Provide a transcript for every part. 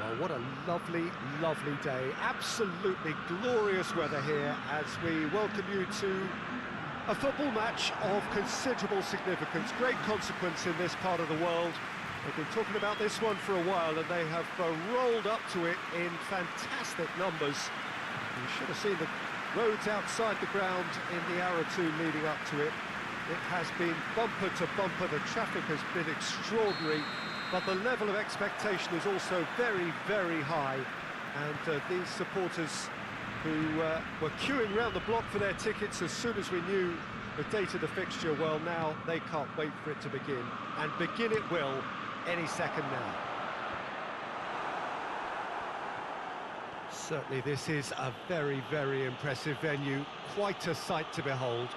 Well, what a lovely, lovely day. Absolutely glorious weather here as we welcome you to a football match of considerable significance, great consequence in this part of the world. They've been talking about this one for a while and they have rolled up to it in fantastic numbers. You should have seen the roads outside the ground in the hour or two leading up to it. It has been bumper to bumper, the traffic has been extraordinary, but the level of expectation is also very, very high. And these supporters who were queuing round the block for their tickets as soon as we knew the date of the fixture, well, now they can't wait for it to begin. And begin it will any second now. Certainly this is a very, very impressive venue, quite a sight to behold.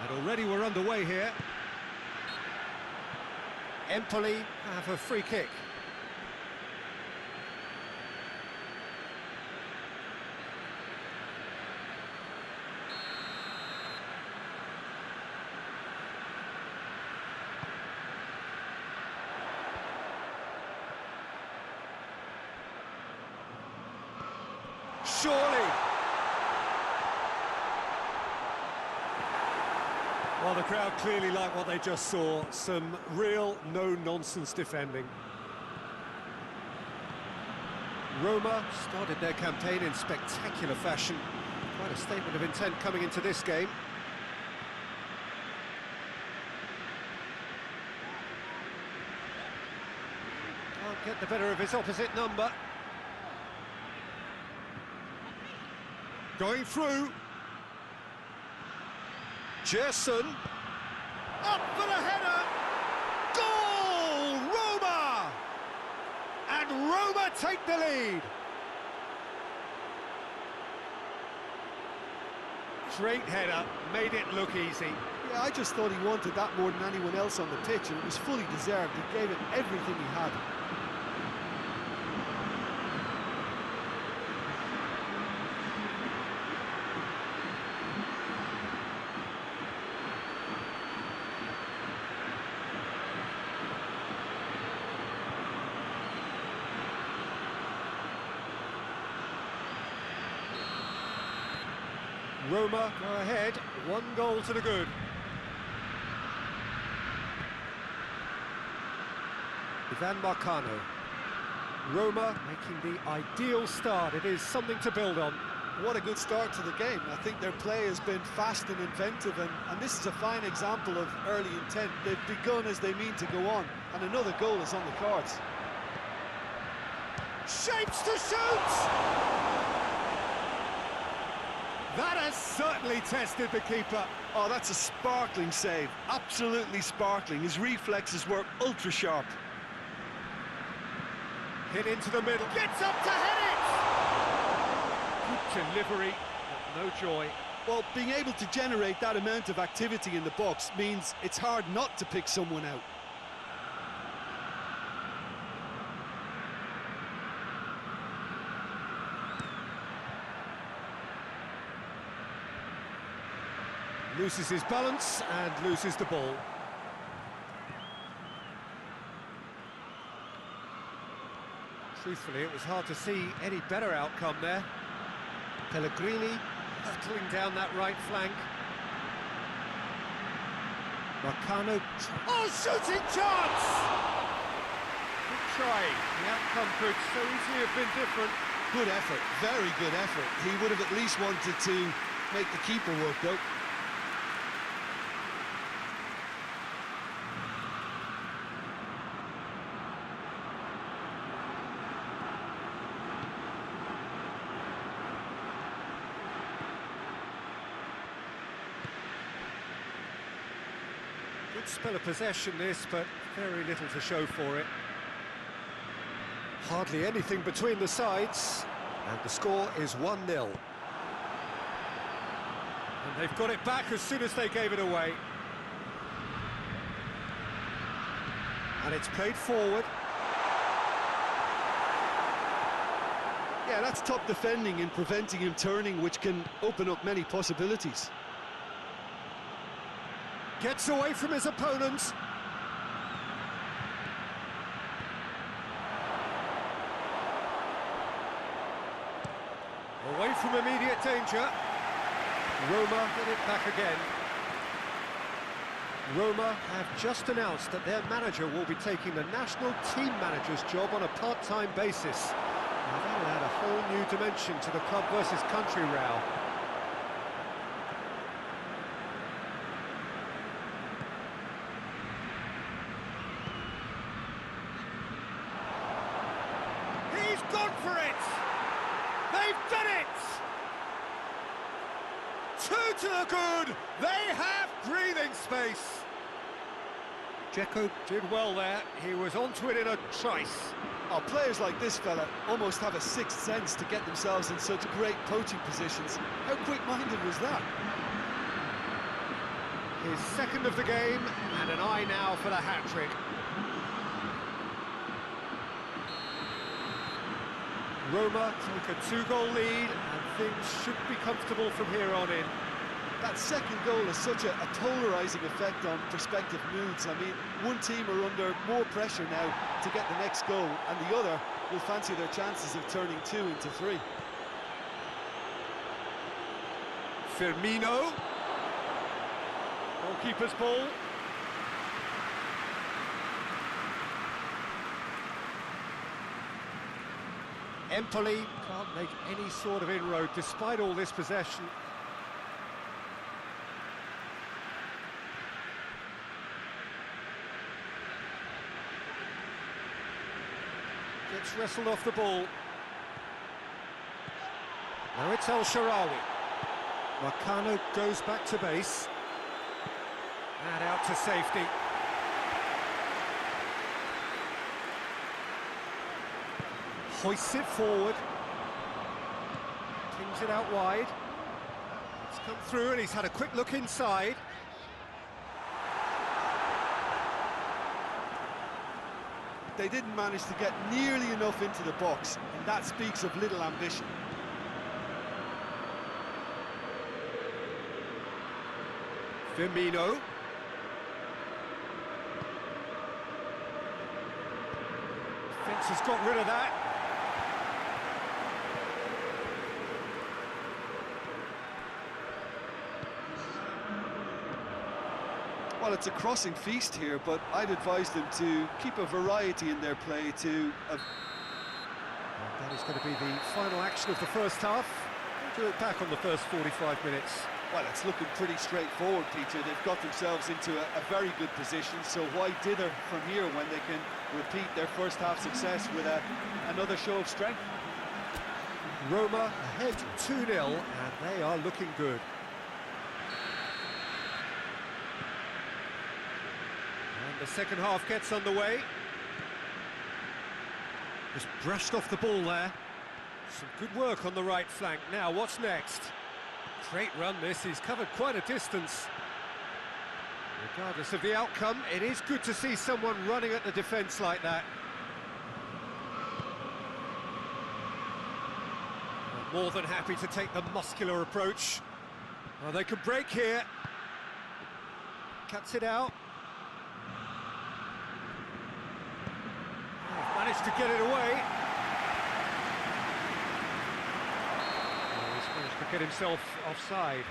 And already we're underway here. Empoli have a free kick. Surely! Well, the crowd clearly like what they just saw. Some real no-nonsense defending. Roma started their campaign in spectacular fashion. Quite a statement of intent coming into this game. Can't get the better of his opposite number. Going through. Gerson. Up for the header. Goal! Roma! And Roma take the lead. Great header, made it look easy. Yeah, I just thought he wanted that more than anyone else on the pitch, and it was fully deserved. He gave it everything he had. Roma go ahead, 1 goal to the good. Ivan Marcano. Roma making the ideal start. It is something to build on. What a good start to the game. I think their play has been fast and inventive, and this is a fine example of early intent. They've begun as they mean to go on, and another goal is on the cards. Shapes to shoot! That has certainly tested the keeper. Oh, that's a sparkling save. Absolutely sparkling. His reflexes were ultra sharp. Hit into the middle. Gets up to head it! Good delivery, but no joy. Well, being able to generate that amount of activity in the box means it's hard not to pick someone out. Loses his balance and loses the ball. Truthfully, it was hard to see any better outcome there. Pellegrini hurtling down that right flank. Marcano. Oh, shooting chance! Good try. The outcome could so easily have been different. Good effort, very good effort. He would have at least wanted to make the keeper work, though. Good spell of possession this, but very little to show for it. Hardly anything between the sides, and the score is 1-0. And they've got it back as soon as they gave it away. And it's played forward. Yeah, that's top defending and preventing him turning, which can open up many possibilities. Gets away from his opponents. Away from immediate danger. Roma get it back again. Roma have just announced that their manager will be taking the national team manager's job on a part-time basis. Now that'll add a whole new dimension to the club versus country row. He's gone for it! They've done it! Two to the good! They have breathing space! Dzeko did well there. He was onto it in a trice. Oh, players like this fella almost have a sixth sense to get themselves in such great poaching positions. How quick-minded was that? His second of the game, and an eye now for the hat-trick. Roma take a 2-goal lead, and things should be comfortable from here on in. That second goal has such a polarising effect on prospective moods. I mean, one team are under more pressure now to get the next goal, and the other will fancy their chances of turning 2 into 3. Firmino. Goalkeeper's ball. Empoli can't make any sort of inroad despite all this possession. Gets wrestled off the ball. Now it's El Shaarawy. Marcano goes back to base. And out to safety. Hoists it forward. Kings it out wide. It's come through and he's had a quick look inside. They didn't manage to get nearly enough into the box, and that speaks of little ambition. Firmino. Defence has got rid of that. Well, it's a crossing feast here, but I'd advise them to keep a variety in their play to... That is going to be the final action of the first half. We'll do it back on the first 45 minutes. Well, it's looking pretty straightforward, Peter. They've got themselves into a very good position, so why dither from here when they can repeat their first half success with another show of strength? Roma ahead 2-0, and they are looking good. And the second half gets underway. Just brushed off the ball there. Some good work on the right flank. Now, what's next? Great run this, he's covered quite a distance. Regardless of the outcome, it is good to see someone running at the defence like that. More than happy to take the muscular approach. Well, they could break here. Cuts it out. Oh, managed to get it away. He's managed to get himself offside.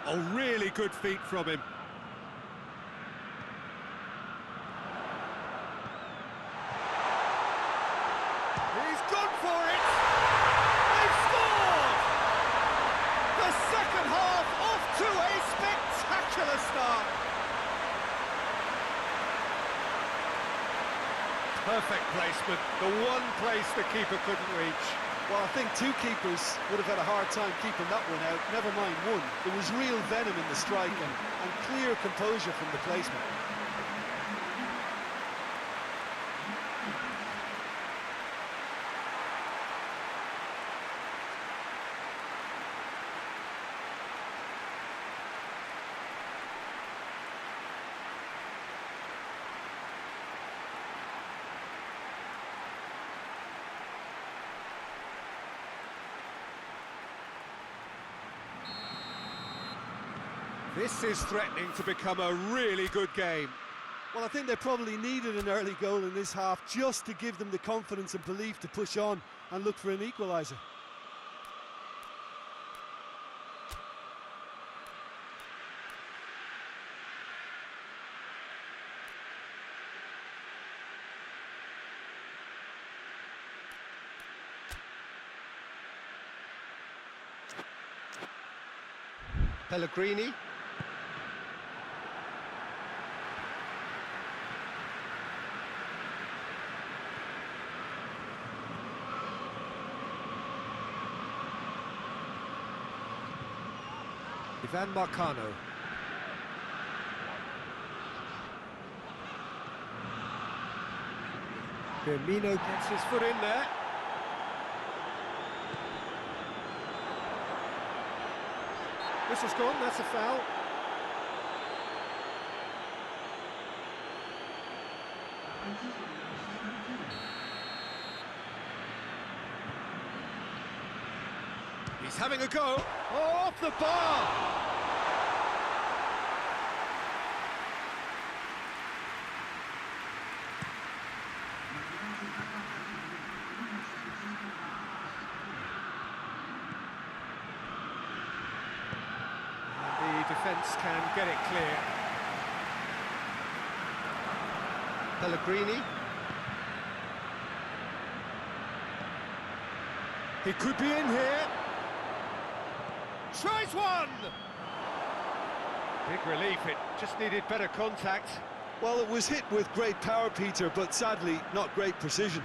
Oh, really good feet from him. He's gone for it! They've scored! The second half off to a spectacular start. Perfect placement, the one place the keeper couldn't reach. Well, I think two keepers would have had a hard time keeping that one out, never mind one. There was real venom in the strike and clear composure from the placement. This is threatening to become a really good game. Well, I think they probably needed an early goal in this half just to give them the confidence and belief to push on and look for an equaliser. Pellegrini. Ivan Marcano. Firmino gets his foot in there. Whistle's gone, that's a foul. He's having a go. Oh, off the bar! The defence can get it clear. Pellegrini. He could be in here. Tries one! Big relief, it just needed better contact. Well, it was hit with great power, Peter, but sadly not great precision.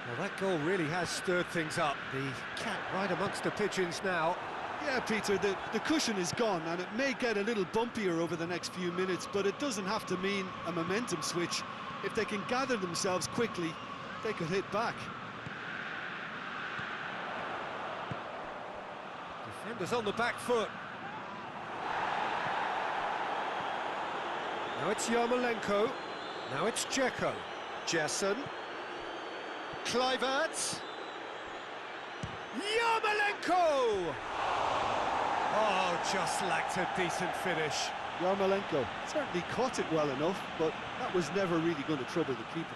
Well, that goal really has stirred things up. The cat right amongst the pigeons now. Yeah, Peter, the cushion is gone, and it may get a little bumpier over the next few minutes, but it doesn't have to mean a momentum switch. If they can gather themselves quickly, they could hit back. Defenders on the back foot. Now it's Yarmolenko. Now it's Dzeko. Jessen. Kluivert. Yarmolenko! Oh, just lacked a decent finish. Yarmolenko certainly caught it well enough, but that was never really going to trouble the keeper.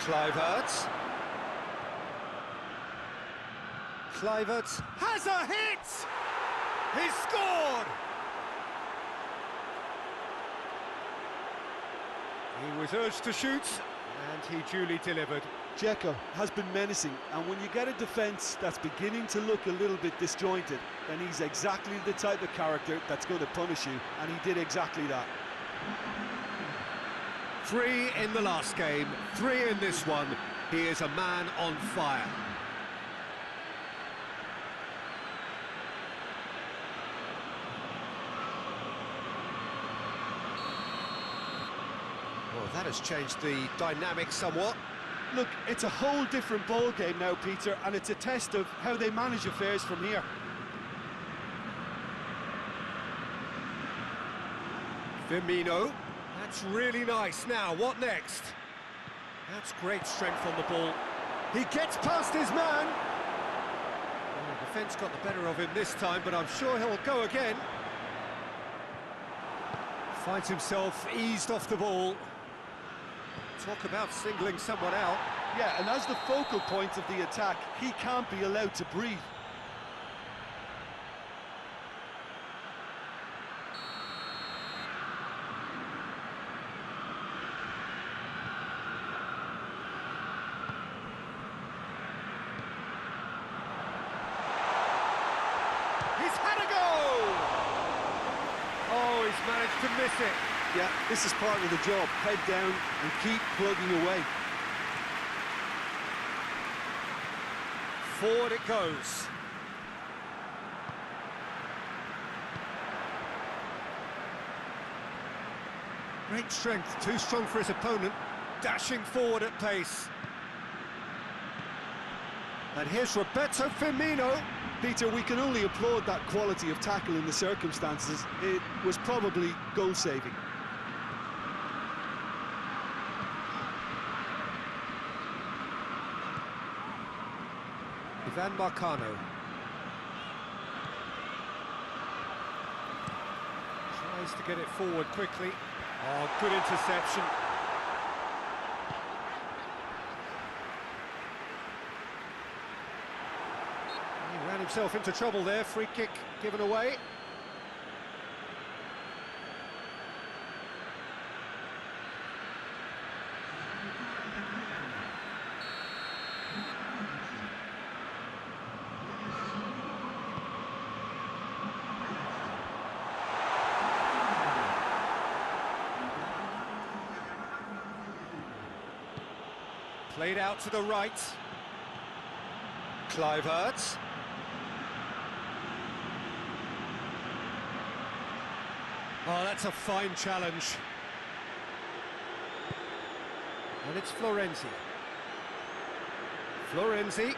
Kluivert. Kluivert has a hit! He's scored! He was urged to shoot, and he duly delivered. Dzeko has been menacing, and when you get a defence that's beginning to look a little bit disjointed, then he's exactly the type of character that's going to punish you, and he did exactly that. 3 in the last game, 3 in this one. He is a man on fire. Well, that has changed the dynamic somewhat. Look, it's a whole different ball game now, Peter, and it's a test of how they manage affairs from here. Firmino. That's really nice. Now, what next? That's great strength on the ball. He gets past his man. Well, the defence got the better of him this time, but I'm sure he'll go again. Finds himself eased off the ball. Talk about singling someone out. Yeah, and as the focal point of the attack, he can't be allowed to breathe. miss it. Yeah, this is part of the job. Head down and keep plugging away. Forward it goes. Great strength, too strong for his opponent. Dashing forward at pace. And here's Roberto Firmino. Peter, we can only applaud that quality of tackle in the circumstances. It was probably goal-saving. Ivan Marcano. Tries to get it forward quickly. Oh, good interception. He ran himself into trouble there. Free kick given away. Played out to the right. Kluivert. Oh, that's a fine challenge. And it's Florenzi. Florenzi.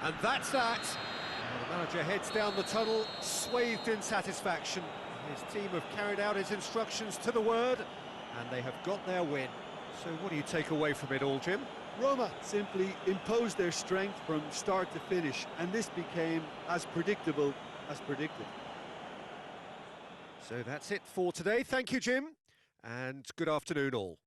And that's that. The manager heads down the tunnel, swathed in satisfaction. His team have carried out his instructions to the word, and they have got their win. So what do you take away from it all, Jim? Roma simply imposed their strength from start to finish, and this became as predictable as predicted. So that's it for today. Thank you, Jim, and good afternoon all.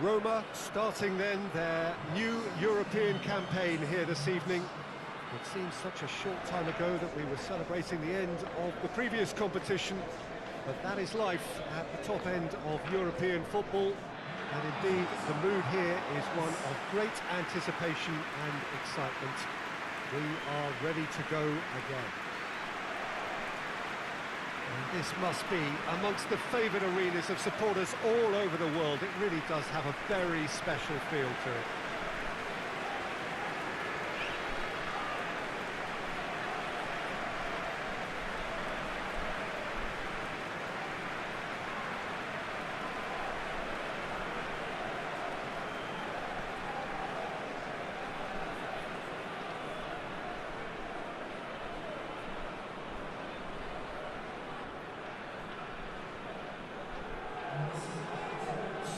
Roma starting then their new European campaign here this evening. It seems such a short time ago that we were celebrating the end of the previous competition, but that is life at the top end of European football, and indeed the mood here is one of great anticipation and excitement. We are ready to go again. And this must be amongst the favoured arenas of supporters all over the world. It really does have a very special feel to it.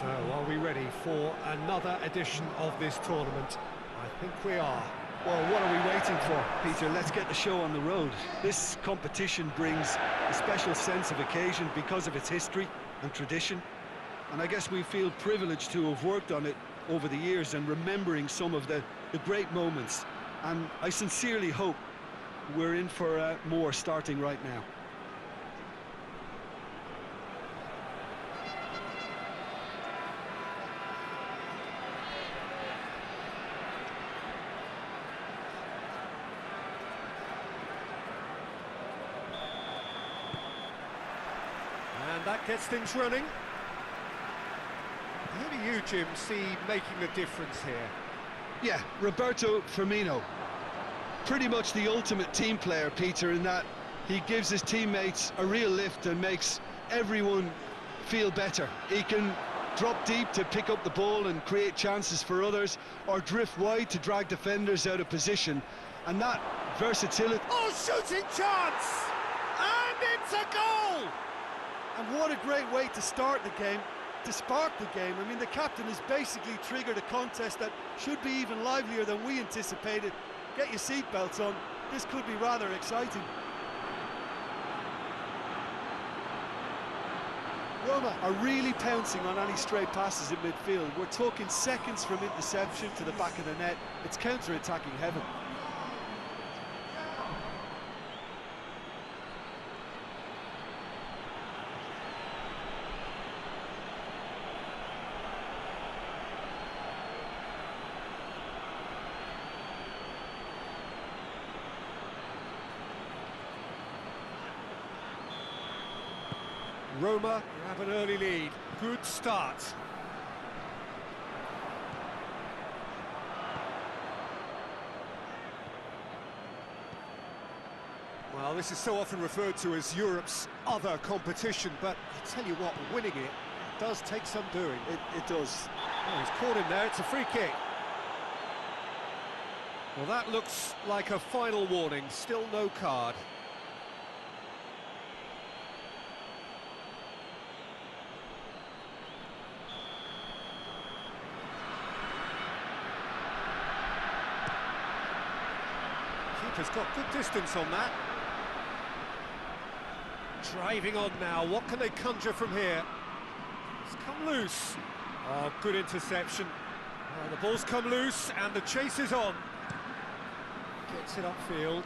So, are we ready for another edition of this tournament? I think we are. Well, what are we waiting for, Peter? Let's get the show on the road. This competition brings a special sense of occasion because of its history and tradition. And I guess we feel privileged to have worked on it over the years and remembering some of the great moments. And I sincerely hope we're in for more starting right now. And that gets things running. Who do you, Jim, see making the difference here? Yeah, Roberto Firmino. Pretty much the ultimate team player, Peter, in that he gives his teammates a real lift and makes everyone feel better. He can drop deep to pick up the ball and create chances for others, or drift wide to drag defenders out of position. And that versatility... Oh, shooting chance! And it's a goal! And what a great way to start the game, to spark the game. I mean, the captain has basically triggered a contest that should be even livelier than we anticipated. Get your seatbelts on, this could be rather exciting. Roma are really pouncing on any stray passes in midfield. We're talking seconds from interception to the back of the net. It's counter-attacking heaven. Roma have an early lead. Good start. Well, this is so often referred to as Europe's other competition, but I tell you what, winning it does take some doing. It does. Oh, he's caught him there, it's a free kick. Well, that looks like a final warning, still no card. Keeper's got good distance on that. Driving on now, what can they conjure from here? It's come loose. Oh, good interception. Oh, the ball's come loose and the chase is on. Gets it upfield.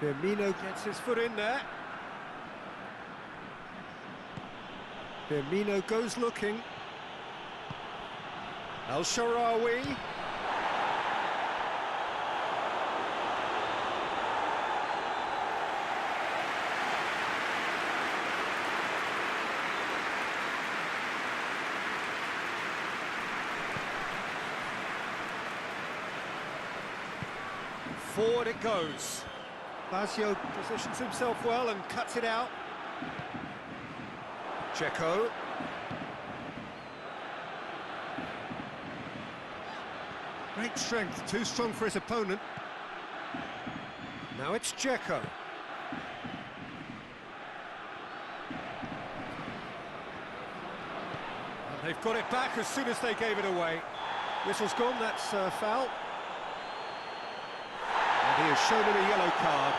Firmino gets his foot in there. Firmino goes looking. El Shaarawy. Forward it goes. Lazio positions himself well and cuts it out. Dzeko. Great strength, too strong for his opponent. Now it's Dzeko. And they've got it back as soon as they gave it away. Whistle's gone, that's a foul. And he has shown him a yellow card.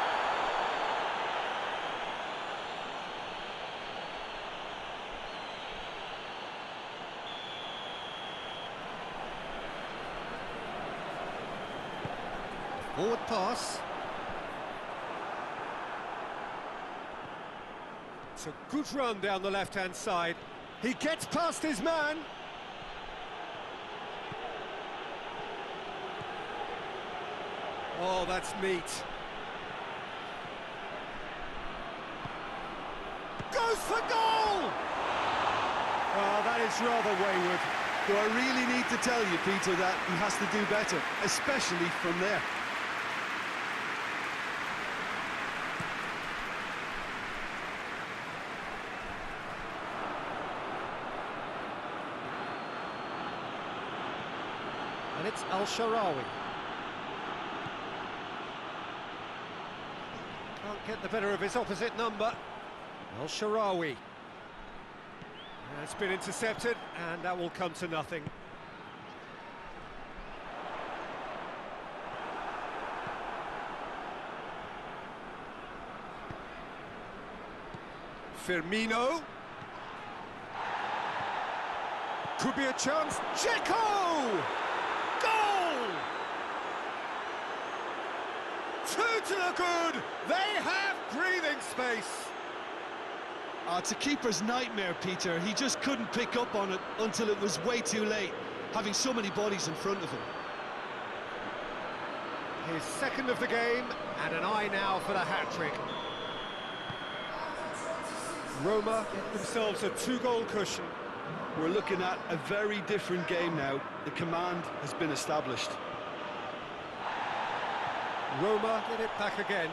Forward pass. It's a good run down the left-hand side. He gets past his man. Oh, that's neat. Goes for goal! Oh, that is rather wayward. Do I really need to tell you, Peter, that he has to do better, especially from there? And it's Al-Sharawi. Can't get the better of his opposite number. Al-Sharawi. It's been intercepted, and that will come to nothing. Firmino. Could be a chance. Dzeko! Goal! 2 to the good. They have breathing space. It's a keeper's nightmare, Peter. He just couldn't pick up on it until it was way too late, having so many bodies in front of him. His second of the game, and an eye now for the hat-trick. Roma get themselves a 2-goal cushion. We're looking at a very different game now. The command has been established. Roma get it back again.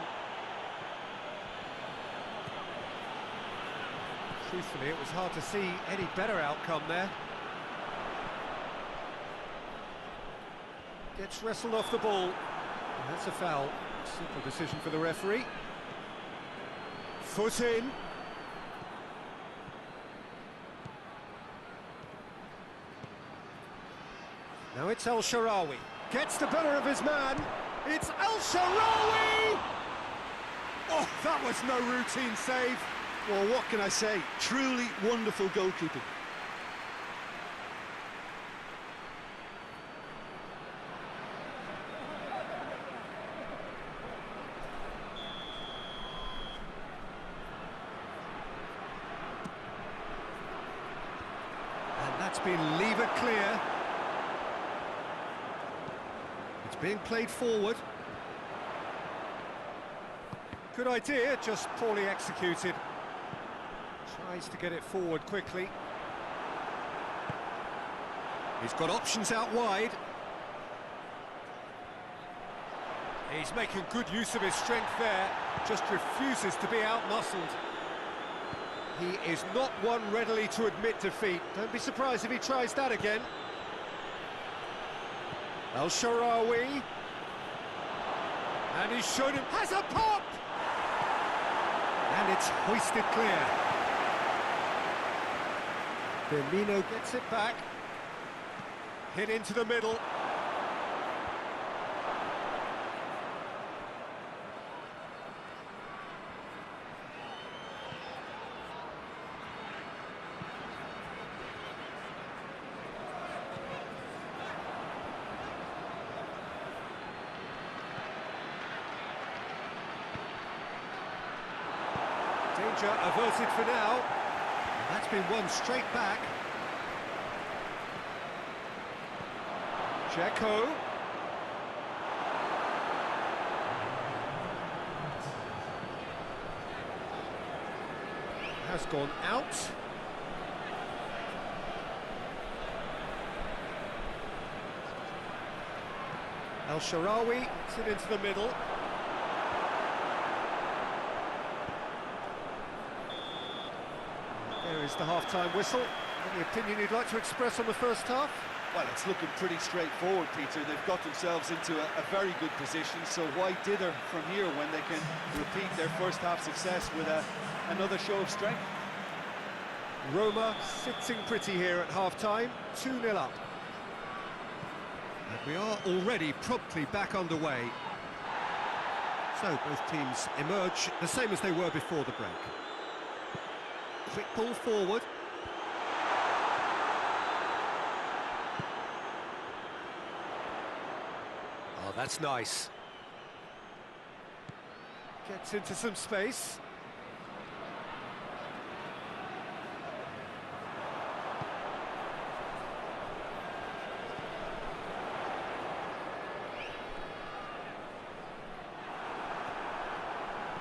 Truthfully, it was hard to see any better outcome there. Gets wrestled off the ball. And that's a foul. Simple decision for the referee. Foot in. Now it's Al-Sharawi. Gets the better of his man. It's Al-Sharawi! Oh, that was no routine save. Well, what can I say? Truly wonderful goalkeeping. And that's been levered clear. It's being played forward. Good idea, just poorly executed. Tries to get it forward quickly. He's got options out wide. He's making good use of his strength there, just refuses to be out-muscled. He is not one readily to admit defeat. Don't be surprised if he tries that again. Al-Sharawi. And he's shown him, has a pop! And it's hoisted clear. Firmino gets it back. Hit into the middle. Danger averted for now. And that's been won straight back. Dzeko. Has gone out. Al-Sharawi gets it into the middle. There is the half-time whistle. Any opinion you'd like to express on the first half? Well, it's looking pretty straightforward, Peter. They've got themselves into a very good position, so why dither from here when they can repeat their first half success with another show of strength? Roma sitting pretty here at half-time, 2-0 up. And we are already promptly back underway. So both teams emerge the same as they were before the break. Quick ball forward. Oh, that's nice. Gets into some space.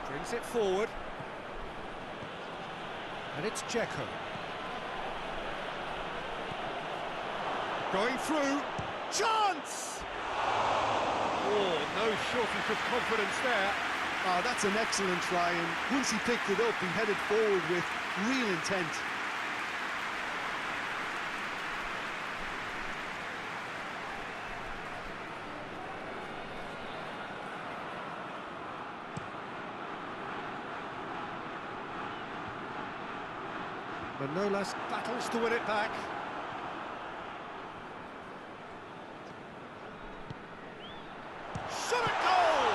Brings it forward. And it's Dzeko. Going through. Chance! Oh, no shortage of confidence there. Oh, that's an excellent try, and once he picked it up, he headed forward with real intent. Manolas battles to win it back. Shot at goal!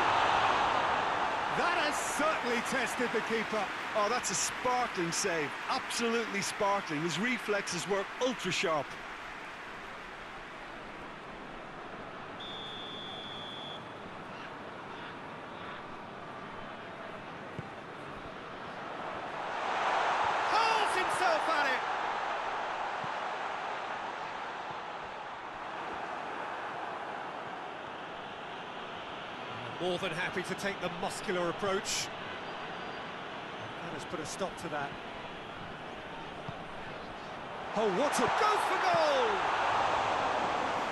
That has certainly tested the keeper. Oh, that's a sparkling save, absolutely sparkling. His reflexes were ultra sharp. Hurls himself at it. More than happy to take the muscular approach. That has put a stop to that. Oh, what a... Goes for goal!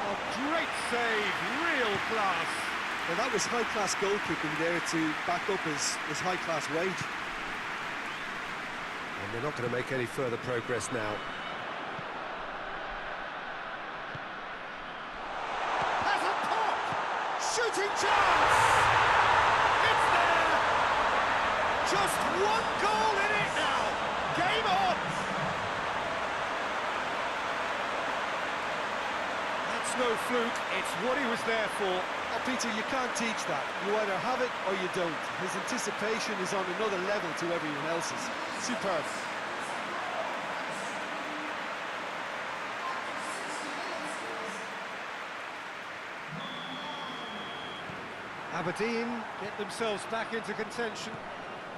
A great save, real class. Well, that was high-class goalkeeping there to back up his high-class wage. And they're not going to make any further progress now. Has a pop! Shooting chance! It's there! Just one goal in it now! Game on! That's no fluke, it's what he was there for. Oh, Peter, you can't teach that. You either have it or you don't. His anticipation is on another level to everyone else's. Superb. Aberdeen get themselves back into contention.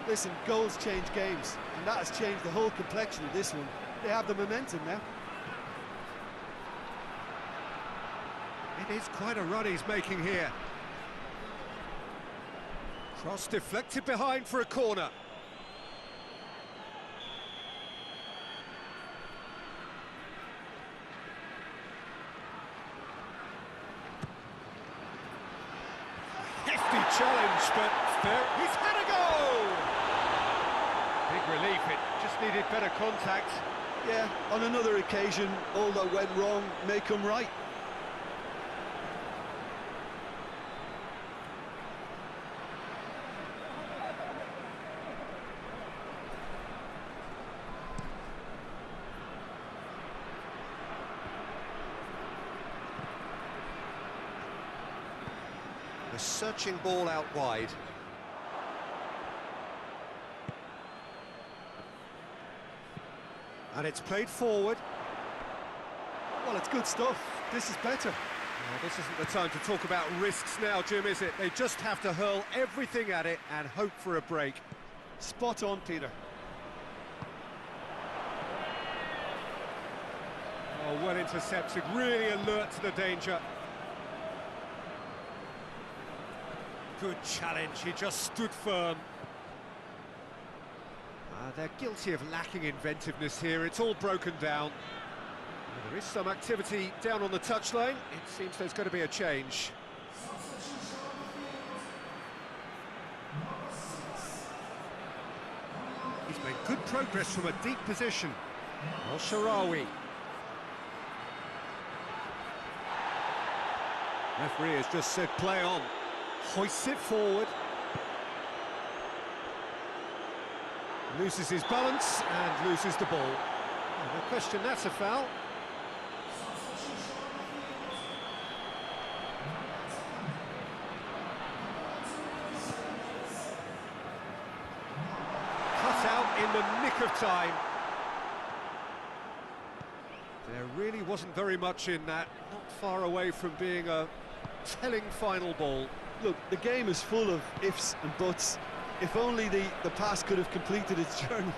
Listen, goals change games, and that has changed the whole complexion of this one. They have the momentum now. It is quite a run he's making here. Cross deflected behind for a corner. Hefty challenge, but fair. He's had a goal! Big relief, it just needed better contact. Yeah, on another occasion, all that went wrong may come right. A searching ball out wide. And it's played forward. Well, it's good stuff. This is better. Well, this isn't the time to talk about risks now, Jim, is it? They just have to hurl everything at it and hope for a break. Spot on, Peter. Oh, well intercepted, really alert to the danger. Good challenge, he just stood firm. They're guilty of lacking inventiveness here, it's all broken down. Well, there is some activity down on the touchline, it seems there's going to be a change. He's made good progress from a deep position. Al-Sharawi. Referee has just said play on. Hoists it forward. Loses his balance and loses the ball. No question, that's a foul. Cut out in the nick of time. There really wasn't very much in that, not far away from being a telling final ball. Look, the game is full of ifs and buts. If only the pass could have completed its journey.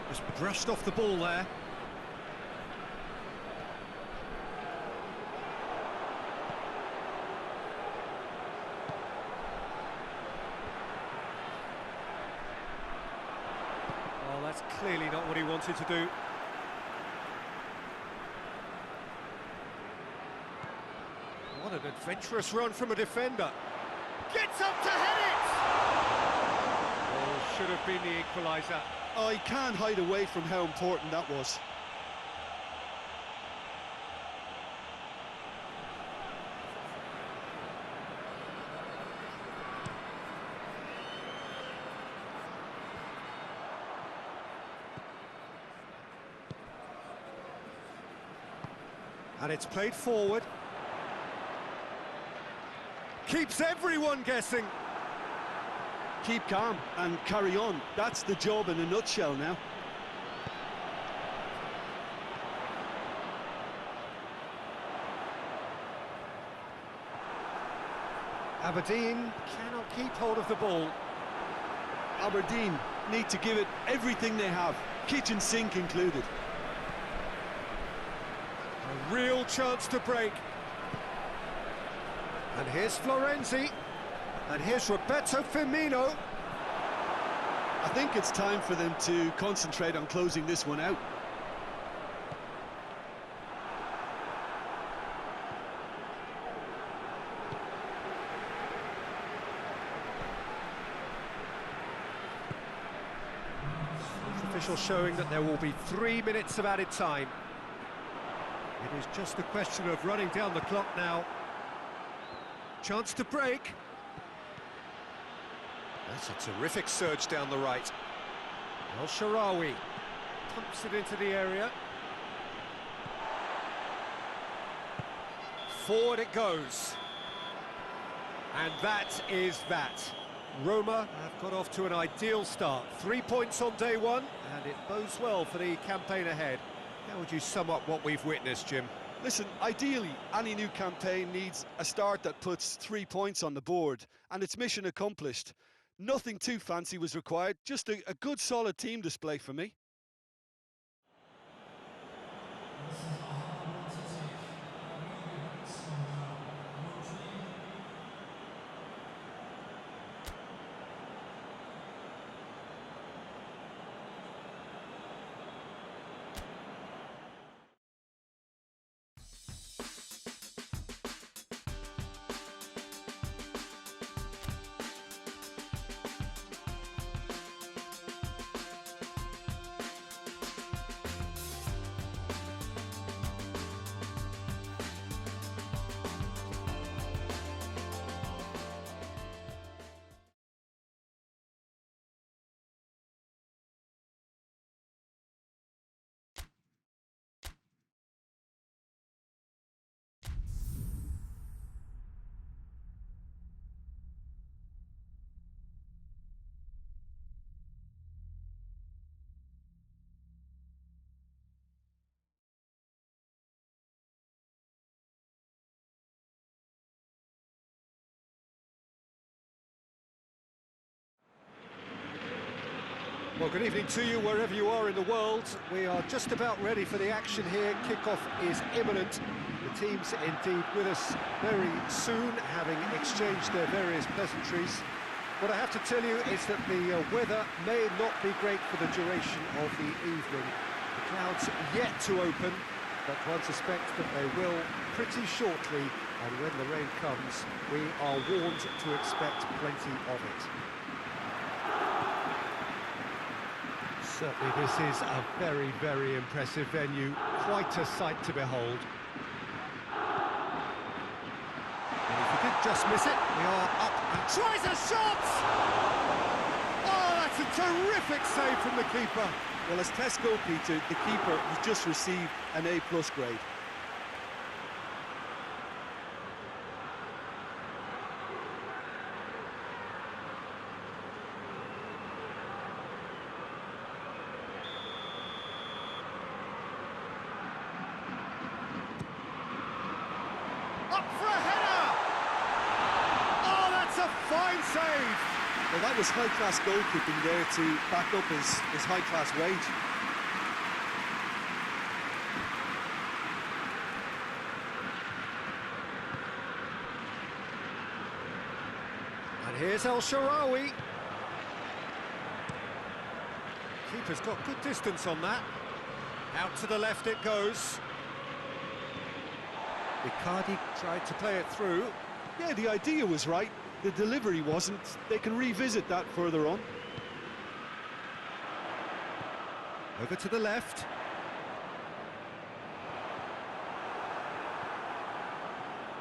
Just brushed off the ball there. Well, that's clearly not what he wanted to do. What an adventurous run from a defender. Gets up to head it! Oh, should have been the equaliser. Oh, he can't hide away from how important that was. And it's played forward. Keeps everyone guessing. Keep calm and carry on. That's the job in a nutshell now. Aberdeen cannot keep hold of the ball. Aberdeen need to give it everything they have, kitchen sink included. A real chance to break. And here's Florenzi. And here's Roberto Firmino. I think it's time for them to concentrate on closing this one out. Official showing that there will be 3 minutes of added time. It is just a question of running down the clock now. Chance to break. That's a terrific surge down the right. El Shaarawy pumps it into the area. Forward it goes. And that is that. Roma have got off to an ideal start. 3 points on day one, and it bodes well for the campaign ahead. How would you sum up what we've witnessed, Jim? Listen, ideally, any new campaign needs a start that puts 3 points on the board, and it's mission accomplished. Nothing too fancy was required, just a good solid team display for me. Well, good evening to you wherever you are in the world. We are just about ready for the action here. Kickoff is imminent. The teams indeed with us very soon, having exchanged their various pleasantries. What I have to tell you is that the weather may not be great for the duration of the evening. The clouds yet to open, but one suspects that they will pretty shortly, and when the rain comes, we are warned to expect plenty of it. Certainly this is a very, very impressive venue, quite a sight to behold. And if he did just miss it, we are up and tries a shot! Oh, that's a terrific save from the keeper. Well, as tests go, Peter, the keeper has just received an A+ grade. save! Well, that was high-class goalkeeping there to back up his high-class wage. And here's El Shaarawy. Keeper's got good distance on that. Out to the left it goes. Icardi tried to play it through. Yeah, the idea was right. The delivery wasn't. They can revisit that further on. Over to the left.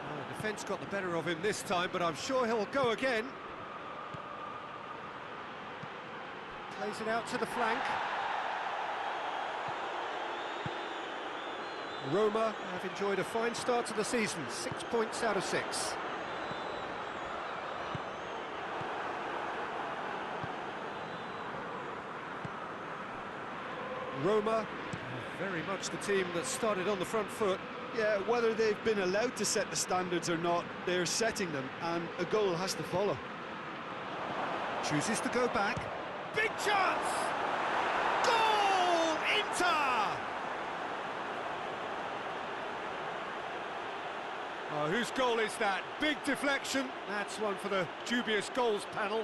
Well, the defence got the better of him this time, but I'm sure he'll go again. Plays it out to the flank. Roma have enjoyed a fine start to the season, 6 points out of 6. Roma are very much the team that started on the front foot. Yeah, whether they've been allowed to set the standards or not, they're setting them, and a goal has to follow. Chooses to go back. Big chance! Goal! Inter! Oh, whose goal is that? Big deflection. That's one for the dubious goals panel.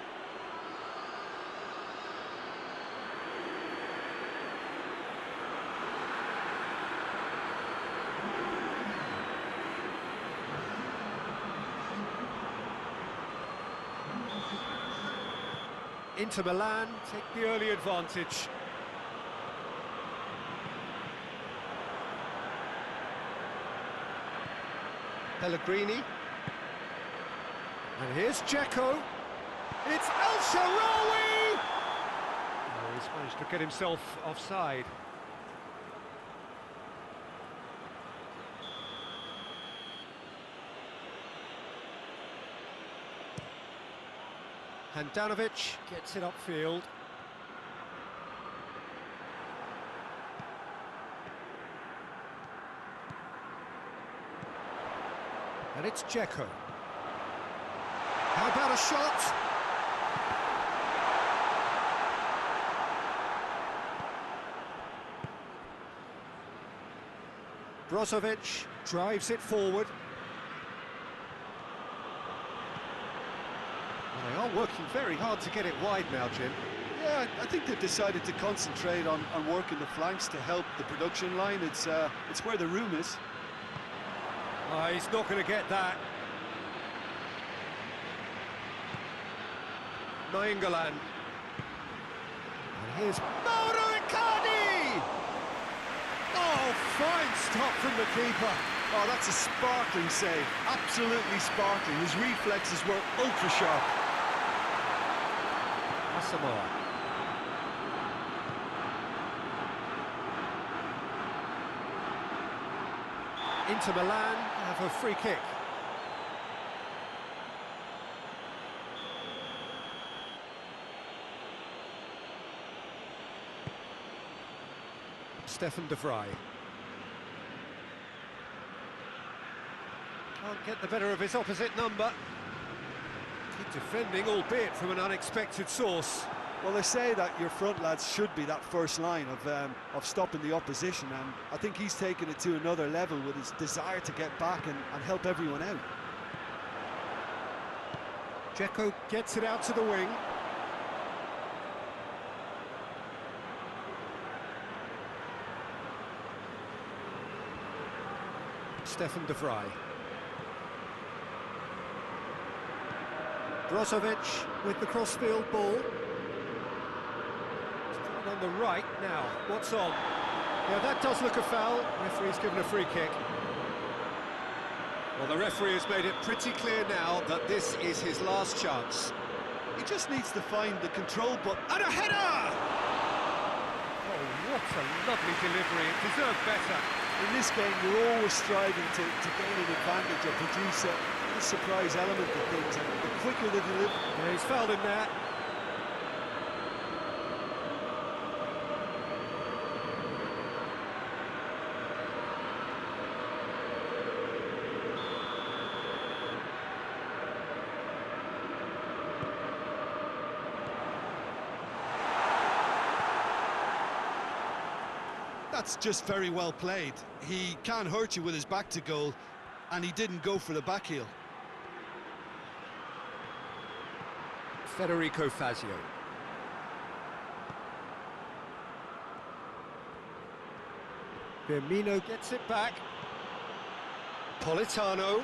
Inter Milan take the early advantage. Pellegrini. And here's Dzeko. It's El Shaarawy! Oh, he's managed to get himself offside. Handanovic gets it upfield. And it's Dzeko. How about a shot? Brozovic drives it forward. Well, they are working very hard to get it wide now, Jim. Yeah, I think they've decided to concentrate on working the flanks to help the production line. It's where the room is. He's not going to get that. Nainggolan. And here's Mauro Icardi! Oh, fine stop from the keeper. Oh, that's a sparkling save. Absolutely sparkling. His reflexes were ultra-sharp. Asamoah. Inter Milan have a free kick. Stefan de Vrij. Can't get the better of his opposite number. Good defending, albeit from an unexpected source. Well, they say that your front lads should be that first line of stopping the opposition, and I think he's taken it to another level with his desire to get back and help everyone out. Dzeko gets it out to the wing. Stefan de Vrij. Brozovic with the crossfield ball. On the right now, what's on? Yeah, that does look a foul. Referee's given a free kick. Well, the referee has made it pretty clear now that this is his last chance. He just needs to find the control button. And a header! Oh, what a lovely delivery. It deserved better. In this game, you're always striving to gain an advantage or produce a surprise element of things, and the quicker the delivery... Yeah, he's fouled him there. That's just very well played. He can't hurt you with his back to goal, and he didn't go for the back heel. Federico Fazio. Firmino gets it back. Politano.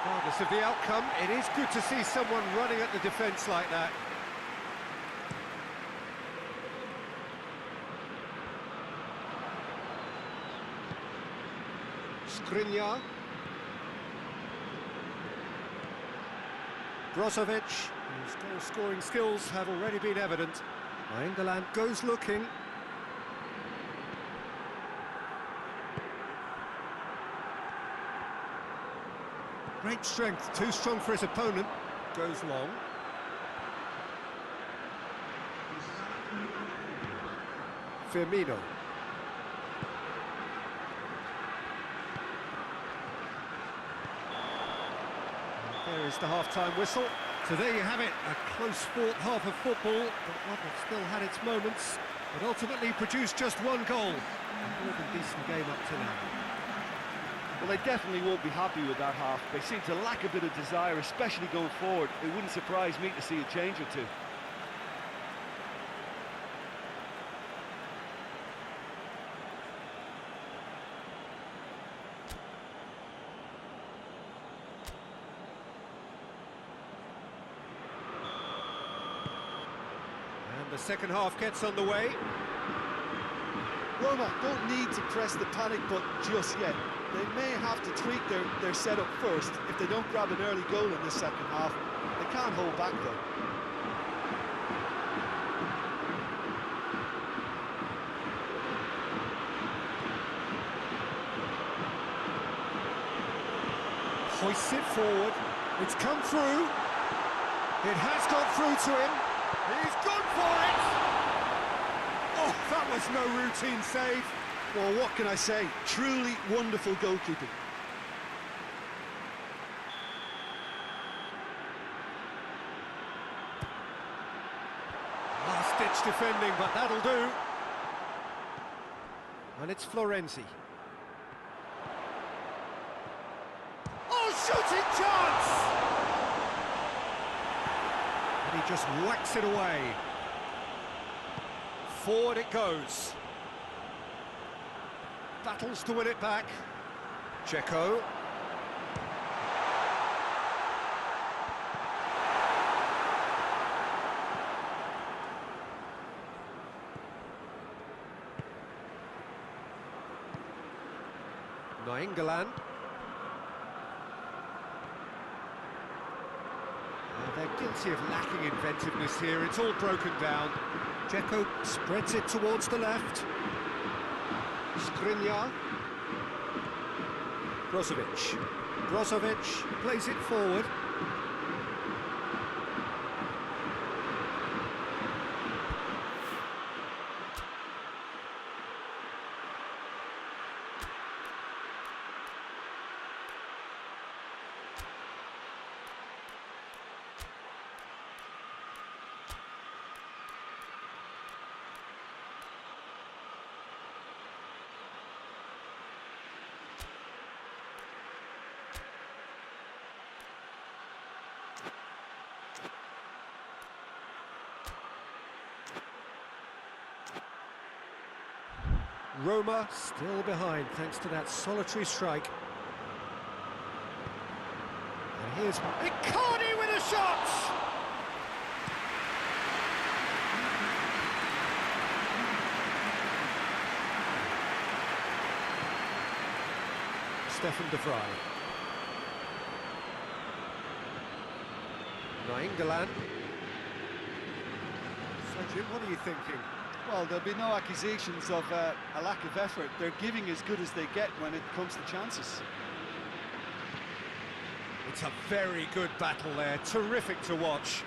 Regardless of the outcome, it is good to see someone running at the defence like that. Skriniar. Brozovic, whose goal-scoring skills have already been evident. England goes looking. Great strength, too strong for his opponent. Goes long. Firmino. There is the half-time whistle. So there you have it, a close-fought half of football, but one that still had its moments, but ultimately produced just one goal. A more than decent game up to now. Well, they definitely won't be happy with that half. They seem to lack a bit of desire, especially going forward. It wouldn't surprise me to see a change or two. The second half gets underway. Roma don't need to press the panic button just yet. They may have to tweak their setup first if they don't grab an early goal in this second half. They can't hold back though. Hoists it forward. It's come through. It has got through to him. He's gone for it! Oh, that was no routine save. Well, what can I say? Truly wonderful goalkeeping. Last-ditch defending, but that'll do. And it's Florenzi. Oh, shooting chance! And he just whacks it away. Forward it goes. Battles to win it back. Dzeko. Nainggolan. They're guilty of lacking inventiveness here. It's all broken down. Dzeko spreads it towards the left. Skriniar. Brozovic. Brozovic plays it forward. Roma still behind thanks to that solitary strike. And here's Icardi with a shot! Stefan de Vrij. Nainggolan. So Jim, what are you thinking? Well, there'll be no accusations of a lack of effort. They're giving as good as they get when it comes to chances. It's a very good battle there, terrific to watch.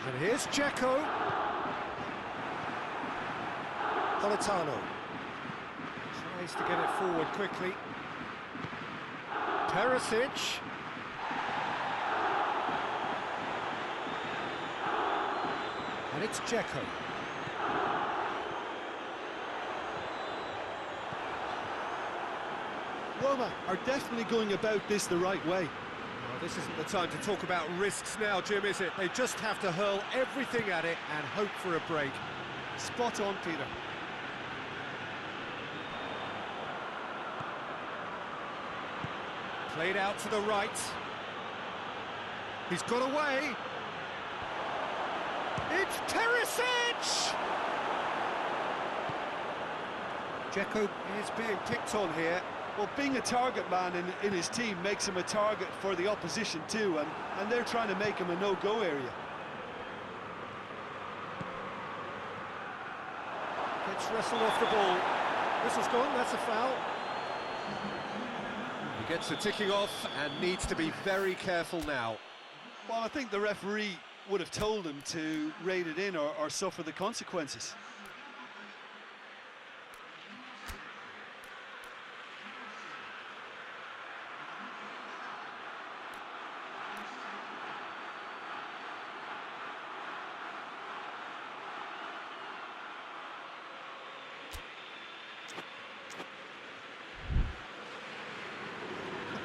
And here's Dzeko. Politano tries to get it forward quickly. Perisic. And it's Dzeko. Roma are definitely going about this the right way. Well, this isn't the time to talk about risks now, Jim, is it? They just have to hurl everything at it and hope for a break. Spot on, Peter. Played out to the right. He's got away. It's Perisic! Dzeko is being picked on here. Well, being a target man in his team makes him a target for the opposition too, and they're trying to make him a no-go area. Gets wrestled off the ball. Whistle's gone, that's a foul. He gets the ticking off and needs to be very careful now. Well, I think the referee would have told him to rate it in or suffer the consequences.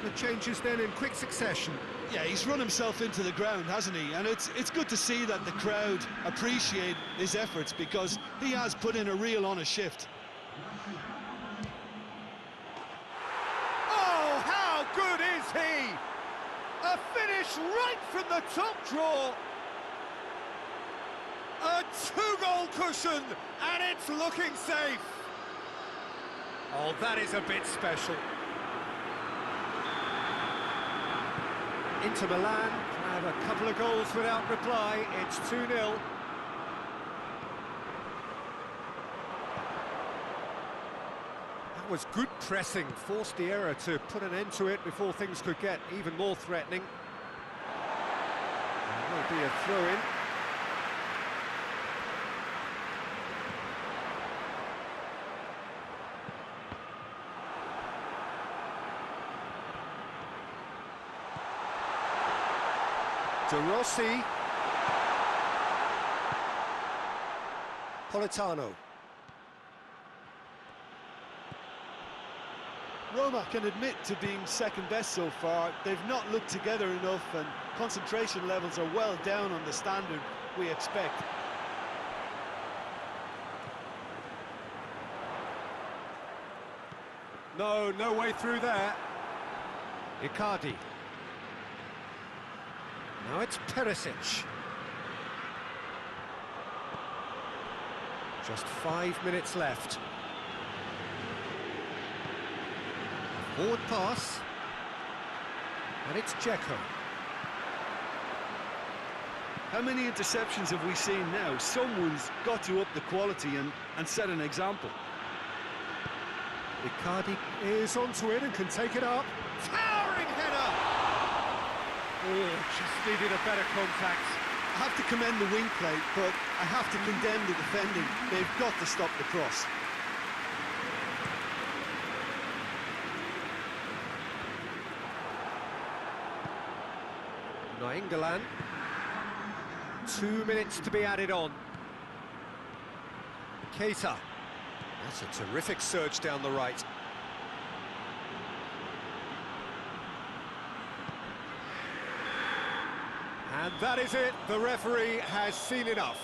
The changes then in quick succession. Yeah, he's run himself into the ground, hasn't he? And it's good to see that the crowd appreciate his efforts because he has put in a real honest shift. Oh, how good is he? A finish right from the top draw. A two-goal cushion, and it's looking safe. Oh, that is a bit special. Inter Milan have a couple of goals without reply. It's 2-0. That was good pressing, forced the error to put an end to it before things could get even more threatening. There will be a throw-in. De Rossi. Politano. Roma can admit to being second best so far. They've not looked together enough and concentration levels are well down on the standard we expect. No way through there. Icardi. Now it's Perisic. Just 5 minutes left. Forward pass. And it's Dzeko. How many interceptions have we seen now? Someone's got to up the quality and set an example. Icardi is onto it and can take it up. Towering header! Oh, just needed a better contact. I have to commend the wing play, but I have to condemn the defending. They've got to stop the cross. Nainggolan. 2 minutes to be added on. Keita. That's a terrific surge down the right. And that is it. The referee has seen enough.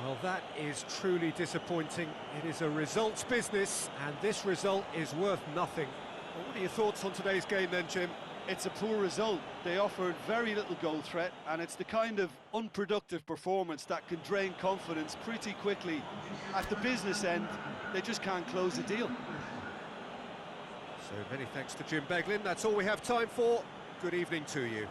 Well, that is truly disappointing. It is a results business, and this result is worth nothing. Well, what are your thoughts on today's game then, Jim? It's a poor result. They offered very little goal threat, and it's the kind of unproductive performance that can drain confidence pretty quickly. At the business end, they just can't close the deal. So many thanks to Jim Beglin. That's all we have time for. Good evening to you.